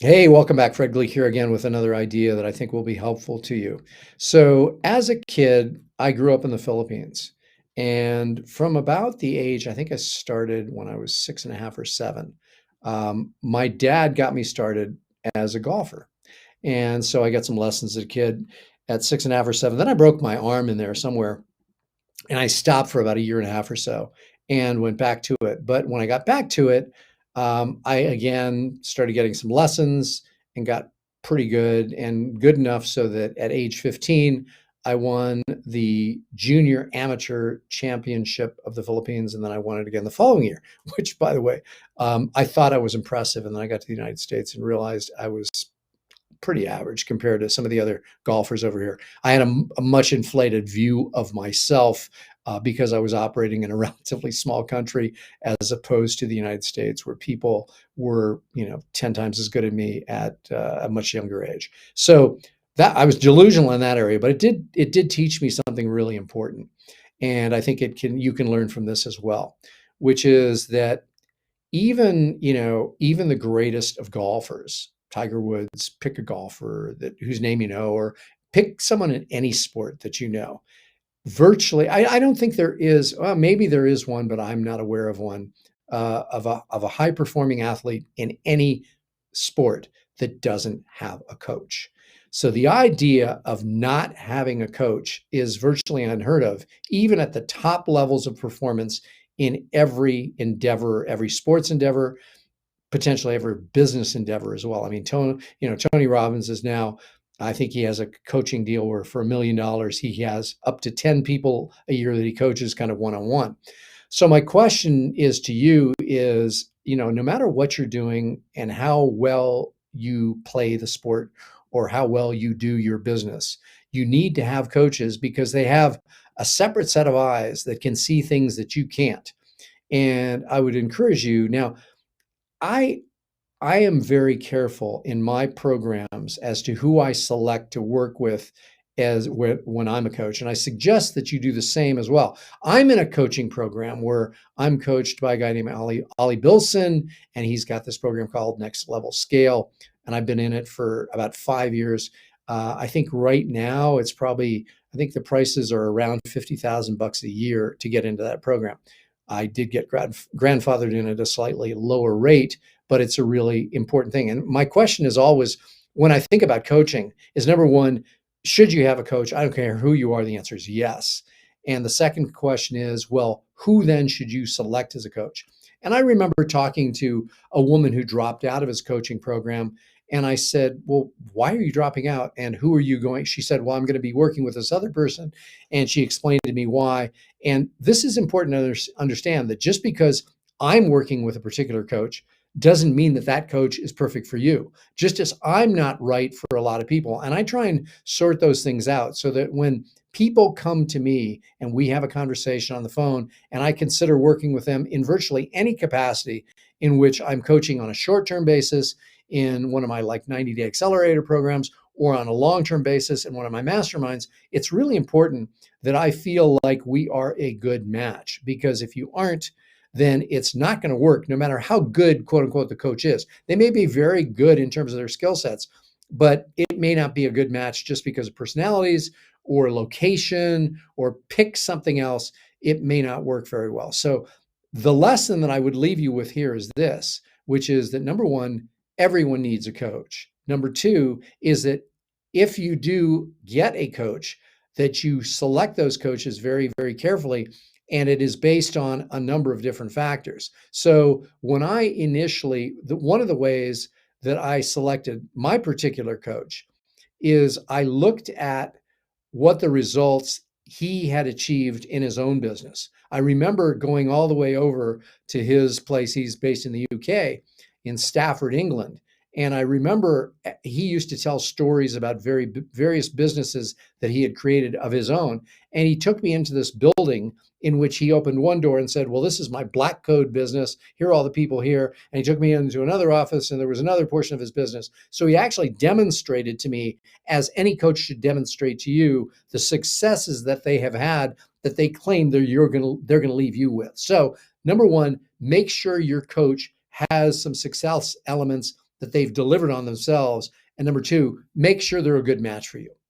Hey, welcome back. Fred Gleek here again with another idea that I think will be helpful to you. So, as a kid, I grew up in the Philippines. And from about the age, I think I started when I was 6.5 or 7, my dad got me started as a golfer. And so I got some lessons as a kid at 6.5 or 7. Then I broke my arm in there somewhere and I stopped for about a year and a half or so and went back to it. But when I got back to it, I again started getting some lessons and got pretty good and good enough so that at age 15, I won the junior amateur championship of the Philippines. And then I won it again the following year, which, by the way, I thought I was impressive. And then I got to the United States and realized I was pretty average compared to some of the other golfers over here. I had a much inflated view of myself because I was operating in a relatively small country as opposed to the United States, where people were, 10 times as good as me at a much younger age. So that I was delusional in that area, but it did teach me something really important, and I think you can learn from this as well, which is that even the greatest of golfers, Tiger Woods, pick a golfer that whose name you know, or pick someone in any sport that you know. Virtually, I don't think there is. Well, maybe there is one, but I'm not aware of one of a high performing athlete in any sport that doesn't have a coach. So the idea of not having a coach is virtually unheard of, even at the top levels of performance in every endeavor, every sports endeavor, potentially every business endeavor as well. I mean, Tony Robbins is now, I think he has a coaching deal where for $1 million, he has up to 10 people a year that he coaches kind of one-on-one. So my question is to you is, no matter what you're doing and how well you play the sport or how well you do your business, you need to have coaches because they have a separate set of eyes that can see things that you can't. And I would encourage you now, I I am very careful in my programs as to who I select to work with when I'm a coach. And I suggest that you do the same as well. I'm in a coaching program where I'm coached by a guy named Ollie Bilson, and he's got this program called Next Level Scale. And I've been in it for about 5 years. I think right now I think the prices are around $50,000 a year to get into that program. I did get grandfathered in at a slightly lower rate, but it's a really important thing. And my question is always, when I think about coaching, is number one, should you have a coach? I don't care who you are. The answer is yes. And the second question is, well, who then should you select as a coach? And I remember talking to a woman who dropped out of his coaching program. And I said, well, why are you dropping out? And who are you going? She said, well, I'm going to be working with this other person. And she explained to me why. And this is important to understand that just because I'm working with a particular coach doesn't mean that that coach is perfect for you. Just as I'm not right for a lot of people. And I try and sort those things out so that when people come to me and we have a conversation on the phone and I consider working with them in virtually any capacity in which I'm coaching on a short-term basis in one of my like 90-day accelerator programs or on a long-term basis in one of my masterminds, it's really important that I feel like we are a good match, because if you aren't, then it's not going to work no matter how good, quote unquote, the coach is. They may be very good in terms of their skill sets, but it may not be a good match just because of personalities or location or pick something else. It may not work very well. So the lesson that I would leave you with here is this, which is that number one, everyone needs a coach. Number two is that if you do get a coach, that you select those coaches very, very carefully, and it is based on a number of different factors. So when I initially, one of the ways that I selected my particular coach is I looked at what the results he had achieved in his own business. I remember going all the way over to his place. He's based in the UK, in Stafford, England. And I remember he used to tell stories about various businesses that he had created of his own. And he took me into this building in which he opened one door and said, well, this is my black code business. Here are all the people here. And he took me into another office and there was another portion of his business. So he actually demonstrated to me, as any coach should demonstrate to you, the successes that they have had that they claim they're going to leave you with. So number one, make sure your coach has some success elements that they've delivered on themselves. And number two, make sure they're a good match for you.